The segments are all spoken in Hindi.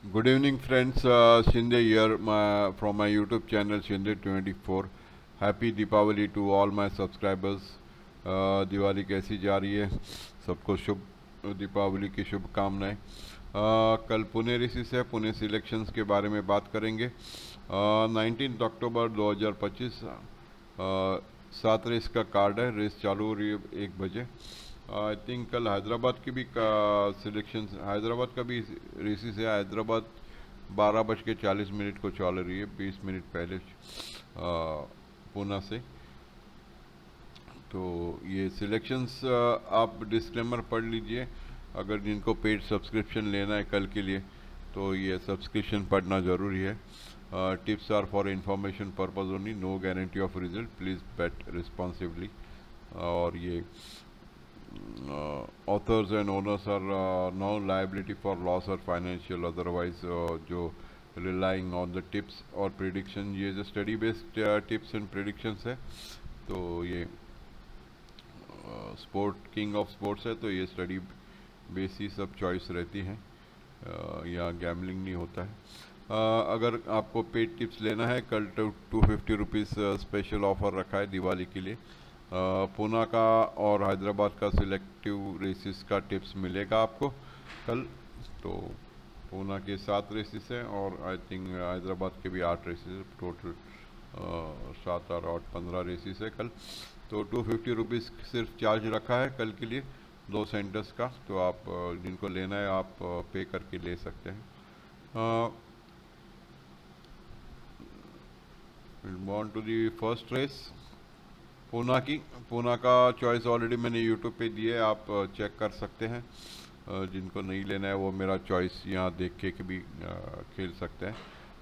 Good evening, friends. Shinde here from my YouTube channel Shinde 24. Happy Deepavali to all my subscribers. Diwali कैसी जा रही है? सबको शुभ दीपावली की शुभकामनाएं। कल पुणे रेसिस है, पुणे सिलेक्शंस के बारे में बात करेंगे। 19 अक्टूबर 2025 7 रेस का कार्ड है। रेस चालू हो रही है 1 बजे। आई थिंक कल हैदराबाद की भी सिलेक्शन, हैदराबाद का भी रेसिस है। हैदराबाद 12:40 को चल रही है, 20 मिनट पहले पूना से। तो ये सिलेक्शंस आप डिस्क्लेमर पढ़ लीजिए। अगर जिनको पेड सब्सक्रिप्शन लेना है कल के लिए तो ये सब्सक्रिप्शन पढ़ना ज़रूरी है। Tips are for information purpose only, no guarantee of result, please bet responsibly. और ये authors and owners are no liability for loss or financial otherwise, जो relying on the tips और prediction, ये जो study based tips and predictions है। तो ये स्पोर्ट किंग ऑफ स्पोर्ट्स है, तो ये स्टडी बेस ही सब चॉइस रहती हैं। या गैमलिंग नहीं होता है। अगर आपको पेड टिप्स लेना है, कल 250 रुपीज़ स्पेशल ऑफर रखा है दिवाली के लिए। पूना का और हैदराबाद का सिलेक्टिव रेसिस का टिप्स मिलेगा आपको कल। तो पूना के 7 रेसिस हैं और आई थिंक हैदराबाद के भी 8 रेसिस, टोटल 7 और 8 15 रेसिस है कल। तो 250 रुपीज़ सिर्फ चार्ज रखा है कल के लिए 2 सेंटर्स का। तो आप जिनको लेना है आप पे करके ले सकते हैं। To the first race Poona का चॉइस ऑलरेडी मैंने यूट्यूब पे दिए, आप चेक कर सकते हैं। जिनको नहीं लेना है वो मेरा चॉइस यहाँ देख के भी खेल सकते हैं।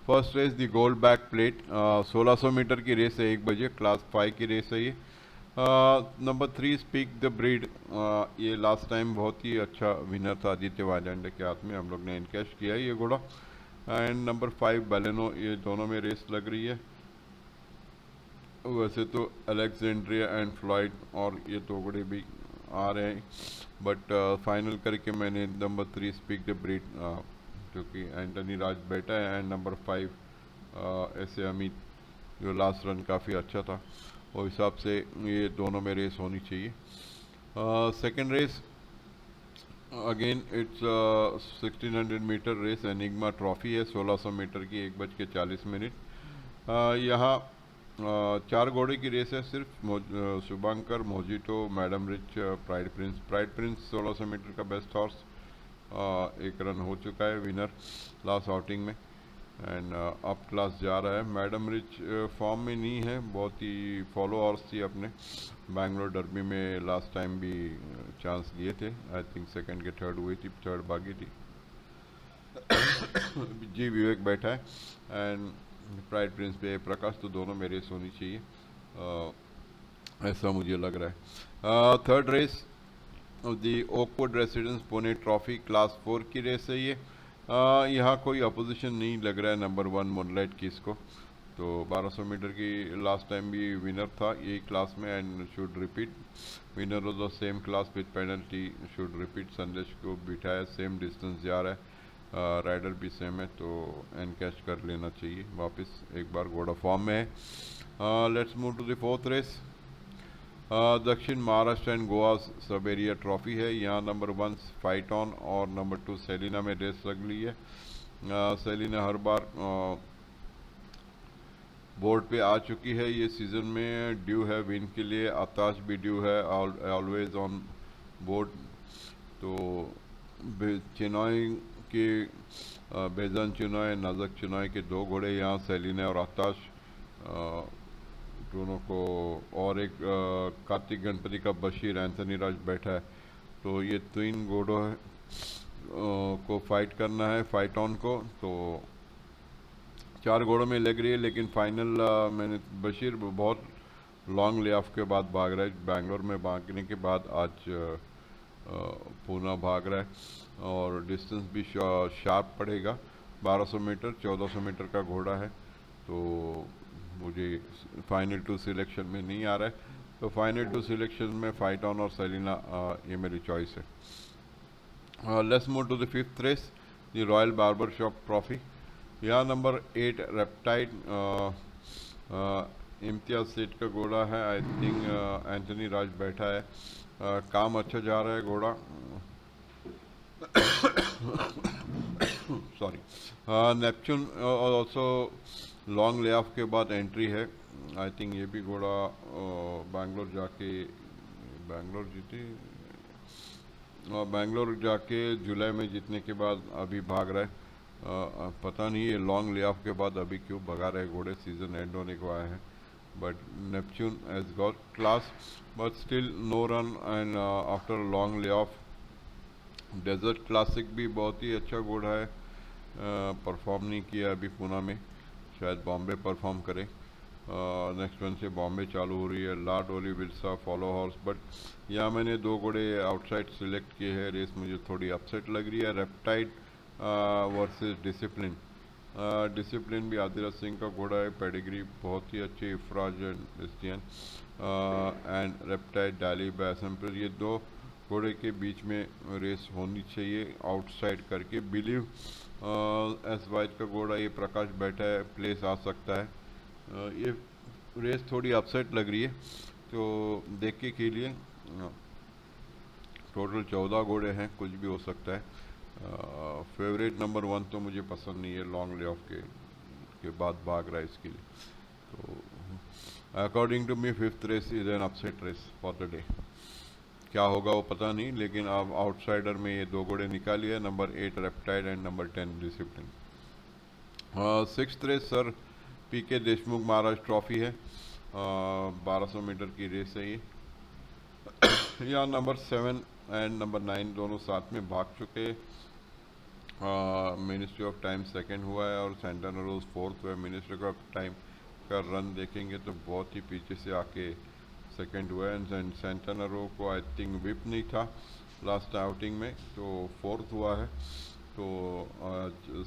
First race the gold back plate, 1600 meter की रेस है, 1 बजे, क्लास 5 की रेस है ये। नंबर 3 स्पीक द ब्रीड, ये लास्ट टाइम बहुत ही अच्छा विनर था आदित्य वाजेंडे के हाथ में, हम लोग ने इनकैश किया है ये घोड़ा। एंड नंबर 5 बेलेनो, ये दोनों में रेस लग रही है। वैसे तो अलेक्जेंड्रिया एंड फ्लॉइड और ये दो घोड़े भी आ रहे हैं, बट फाइनल करके मैंने नंबर 3 स्पीक द ब्रीड, जो कि एंटनी राज बेटा है, एंड नंबर 5 ऐसे अमित, जो लास्ट रन काफ़ी अच्छा था, वो हिसाब से ये दोनों में रेस होनी चाहिए। Second race again it's 1600 meter race, Enigma trophy है, 1600 मीटर की, 1:40। यहाँ 4 घोड़े की रेस है सिर्फ। Shubhankar, Mojito, Madam Rich, Pride Prince 1600 metre का बेस्ट हॉर्स, 1 रन हो चुका है, विनर लास्ट आउटिंग में, एंड अप क्लास जा रहा है। मैडम रिच फॉर्म में नहीं है, बहुत ही फॉलो हॉर्स थी अपने बैंगलोर डर्बी में, लास्ट टाइम भी चांस लिए थे, आई थिंक सेकंड के थर्ड हुई थी, थर्ड भागी थी। जी विवेक बैठा है, एंड प्राइड प्रिंस पे प्रकाश, तो दोनों में रेस होनी चाहिए, ऐसा मुझे लग रहा है। Third race the Oakwood Residence Pune trophy, class 4 की रेस है ये। यहाँ कोई अपोजिशन नहीं लग रहा है नंबर 1 मूनलाइट की इसको। तो 1200 मीटर की लास्ट टाइम भी विनर था यही क्लास में, and should repeat, winner of the same class with penalty, should repeat. संदेश को बिठाया, सेम डिस्टेंस जा रहा है, राइडर भी सेम है, तो एनकैश कर लेना चाहिए वापस, एक बार घोड़ा फॉर्म में है। Let's move to the fourth race. Dakshin Maharashtra and Goa सबेरिया ट्रॉफी है, यहाँ नंबर 1 फाइट ऑन और नंबर 2 सेलिना में रेस लग ली है। सेलिना हर बार बोर्ड पे आ चुकी है, ये सीज़न में ड्यू है विन के लिए। आताश भी ड्यू है, ऑलवेज ऑन बोर्ड। तो चिनॉय के बेजन चिनॉय, नजक चिनॉय के 2 घोड़े यहाँ, सेलिना और आताश दोनों को, और एक कार्तिक गणपति का बशीर, एंथनी राज बैठा है। तो ये 3 घोड़ों को फाइट करना है, फाइट ऑन को। तो 4 घोड़ों में लग रही है, लेकिन फाइनल मैंने बशीर बहुत लॉन्ग ले ऑफ के बाद भाग रहा है, बैंगलोर में भागने के बाद आज पूना भाग रहा है, और डिस्टेंस भी शार्प पड़ेगा। 1200 मीटर 1400 मीटर का घोड़ा है, तो मुझे फाइनल टू सिलेक्शन में नहीं आ रहा है। तो फाइनल टू सिलेक्शन में फाइट ऑन और सेलिना ये मेरी चॉइस है। Let's move to the fifth race. The royal barber shop trophy. यहाँ नंबर 8 रेप्टाइड इम्तियाज सेठ का घोड़ा है। आई थिंक एंथनी राज बैठा है। काम अच्छा जा रहा है घोड़ा। Sorry. Neptune also long lay of के बाद एंट्री है। आई थिंक ये भी घोड़ा बैंगलोर जाके बैंगलोर जीते बैंगलोर जाके जुलाई में जीतने के बाद अभी भाग रहा है। पता नहीं ये लॉन्ग ले ऑफ के बाद अभी क्यों भगा रहे घोड़े, सीजन एंड होने को आया है। But Neptune has got class but still no run and after long lay off. Desert classic भी बहुत ही अच्छा घोड़ा है, परफॉर्म नहीं किया अभी पूना में, शायद बॉम्बे परफॉर्म करे। नेक्स्ट वन से बॉम्बे चालू हो रही है। लार्ड ओली विल्सा फॉलो हॉर्स, बट यहाँ मैंने दो घोड़े आउटसाइड सिलेक्ट किए हैं। रेस मुझे थोड़ी अपसेट लग रही है। रेप्टाइड वर्सेस डिसिप्लिन। डिसिप्लिन भी आदिराज सिंह का घोड़ा है, पेडिग्री बहुत ही अच्छी, इफराज एंड क्रिस्टियन एंड रेप्टाइड डाली बैसमपुर। ये दो घोड़े के बीच में रेस होनी चाहिए आउटसाइड करके। बिलीव एस वाइज का घोड़ा ये प्रकाश बैठा है, प्लेस आ सकता है। ये रेस थोड़ी अपसेट लग रही है, तो देख के कीजिए। टोटल 14 घोड़े हैं, कुछ भी हो सकता है। फेवरेट नंबर 1 तो मुझे पसंद नहीं है, लॉन्ग ले ऑफ के बाद भाग रहा है इसके लिए। तो according to me fifth race is an upset race for the day. क्या होगा वो पता नहीं, लेकिन अब आउटसाइडर में ये दो घोड़े निकालिए, नंबर 8 रेप्टाइड and number 10 discipline. Sixth race sir P K Deshmukh Maharaj trophy है। 1200 मीटर की रेस है ये। यहाँ नंबर 7 एंड नंबर 9 दोनों साथ में भाग चुके। मिनिस्ट्री ऑफ टाइम सेकंड हुआ है और सेंटनर रोज फोर्थ हुआ है। मिनिस्ट्री ऑफ टाइम का रन देखेंगे तो बहुत ही पीछे से आके सेकंड हुआ है। एंड सेंटनरो को आई थिंक विप नहीं था लास्ट आउटिंग में, तो फोर्थ हुआ है। तो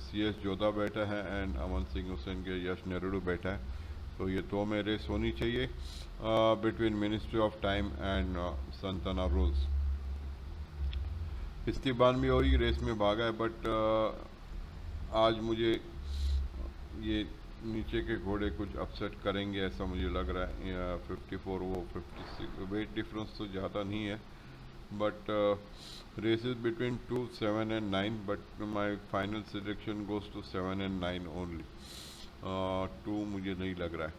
CS जोधा बैठा है एंड अमन सिंह हुसैन के यश नेहरू बैठा है। तो ये दो में रेस होनी चाहिए between Ministry of Time and Santana Rose. Esteban भी और ही रेस में भागा है, बट आज मुझे ये नीचे के घोड़े कुछ अपसेट करेंगे ऐसा मुझे लग रहा है। 54 वो 56 वेट डिफरेंस तो ज़्यादा नहीं है, but races between 2, 7 and 9, but my final selection goes to 7 and 9 only. 2 मुझे नहीं लग रहा है।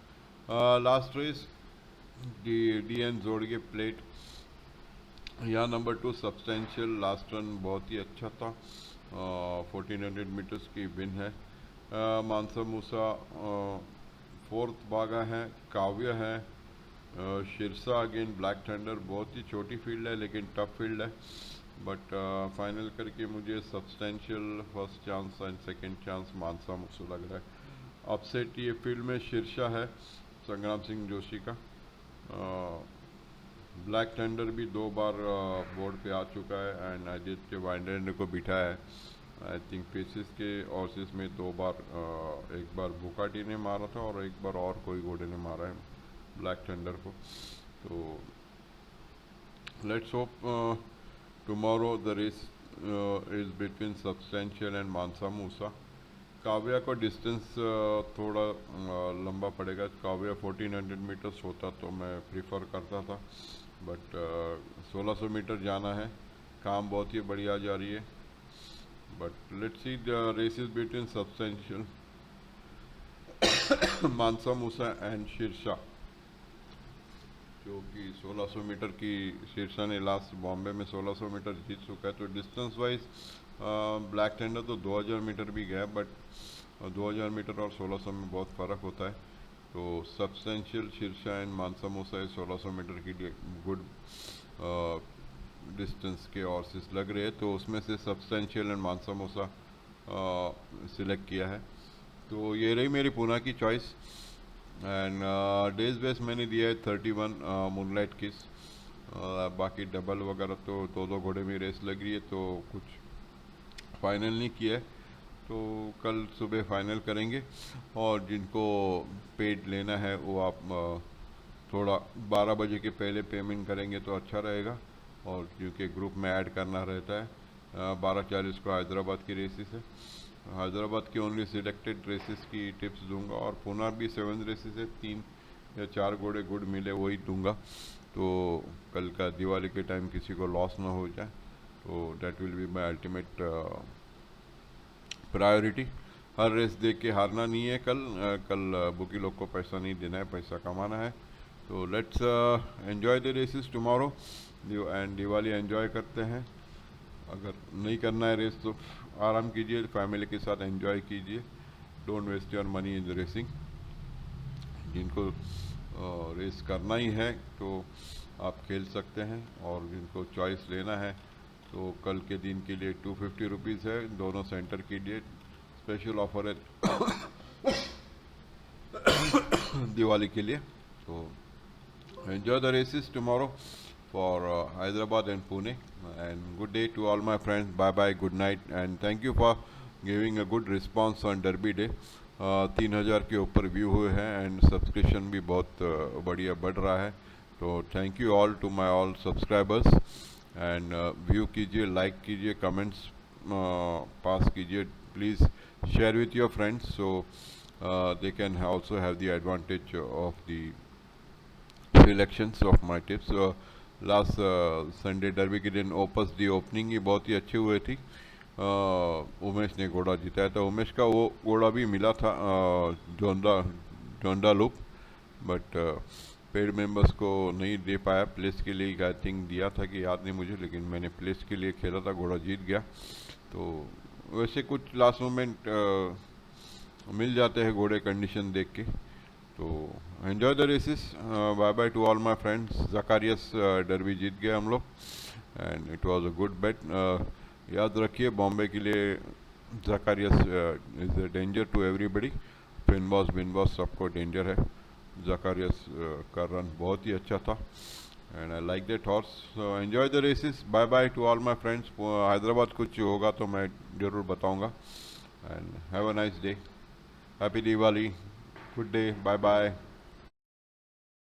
लास्ट रेस DN जोड़ के प्लेट। यहाँ नंबर 2 सब्सटेंशियल, लास्ट रन बहुत ही अच्छा था। 1400 मीटर्स की विन है। मानसा मूसा फोर्थ भागा है। काव्य है। शिरसा अगेन ब्लैक थंडर, बहुत ही छोटी फील्ड है लेकिन टफ फील्ड है। बट फाइनल करके मुझे Substantial first chance and second chance Mansa मुझसे लग रहा है। अपसेट ये फील्ड में शिरसा है, संग्राम सिंह जोशी का। ब्लैक थंडर भी 2 बार बोर्ड पे आ चुका है एंड आदित्य वाइंडर को बिठाया है। आई थिंक पेसिस के ऑर्सिस में 2 बार, एक बार बुकाटी ने मारा था और एक बार और कोई घोड़े ने मारा है ब्लैक थंडर को। तो let's hope tomorrow the race is between Substantial and Mansa Musa. Kavya को डिस्टेंस थोड़ा लंबा पड़ेगा। काव्या 1400 मीटर्स होता तो मैं प्रीफर करता था, बट 1600 मीटर जाना है। काम बहुत ही बढ़िया जा रही है, but let's see the race is between Substantial Mansa Musa and Shirsha, जो कि 1600 मीटर की शीर्षा ने लास्ट बॉम्बे में 1600 मीटर जीत चुका है। तो डिस्टेंस वाइज ब्लैक थंडर तो 2000 मीटर भी गया, बट 2000 मीटर और 1600 में बहुत फ़र्क होता है। तो सब्सटेंशियल शीर्षा एंड मानसा मूसा 1600 मीटर के लिए गुड डिस्टेंस के ऑर्सिस लग रहे हैं, तो उसमें से substantial and Mansa Musa select किया है। तो ये रही मेरी पूना की चॉइस। एंड डेज बेस मैंने दिया है 31 मूनलाइट किस। बाकी डबल वगैरह तो दो घोड़े में रेस लग रही है, तो कुछ फाइनल नहीं किया है। तो कल सुबह फाइनल करेंगे, और जिनको पेड लेना है वो आप थोड़ा 12 बजे के पहले पेमेंट करेंगे तो अच्छा रहेगा, और क्योंकि ग्रुप में ऐड करना रहता है। 12:40 को हैदराबाद की रेसेस है। हैदराबाद की ओनली सिलेक्टेड रेसेस की टिप्स दूंगा, और पुणे भी 7 रेसेस है, 3 या 4 घोड़े गुड मिले वही दूंगा, तो कल का दिवाली के टाइम किसी को लॉस ना हो जाए, तो that will be my ultimate priority. हर रेस देख के हारना नहीं है कल बुकी लोग को पैसा नहीं देना है, पैसा कमाना है। तो let's enjoy the races tomorrow and Diwali enjoy करते हैं। अगर नहीं करना है रेस तो आराम कीजिए, फैमिली के साथ एंजॉय कीजिए, don't waste your money in the racing. जिनको रेस करना ही है तो आप खेल सकते हैं, और जिनको चॉइस लेना है तो कल के दिन के लिए 250 रुपीज़ है दोनों सेंटर के लिए, स्पेशल ऑफर है दिवाली के लिए। तो enjoy the races tomorrow for Hyderabad and Pune, and good day to all my friends. Bye bye, good night, and thank you for giving a good response on Derby Day. 3000 के ऊपर व्यू हुए हैं एंड सब्सक्रिप्शन भी बहुत बढ़िया बढ़ रहा है, तो thank you all to my all subscribers. And view कीजिए, लाइक कीजिए, कमेंट्स पास कीजिए, please share with your friends so they can also have the advantage of the selections of my tips. Last Sunday derby के दिन ओपस दी ओपनिंग ही बहुत ही अच्छी हुई थी। उमेश ने घोड़ा जिताया था, उमेश का वो घोड़ा भी मिला था जोंडा लूप, बट पेड मेंबर्स को नहीं दे पाया, प्लेस के लिए आई थिंक दिया था कि याद नहीं मुझे, लेकिन मैंने प्लेस के लिए खेला था, घोड़ा जीत गया। तो वैसे कुछ लास्ट मोमेंट मिल जाते हैं घोड़े कंडीशन देख के। तो enjoy the races, bye bye to all my friends. Zacharias derby जीत गए हम लोग and it was a good bet. याद रखिए बॉम्बे के लिए Zacharias is a danger to everybody, फिनबॉस बिनबॉस सबको डेंजर है। जकारियस का रन बहुत ही अच्छा था and I like that horse. So enjoy the races, bye bye to all my friends. Hyderabad कुछ होगा तो मैं ज़रूर बताऊंगा, and have a nice day, happy Diwali, good day, bye bye.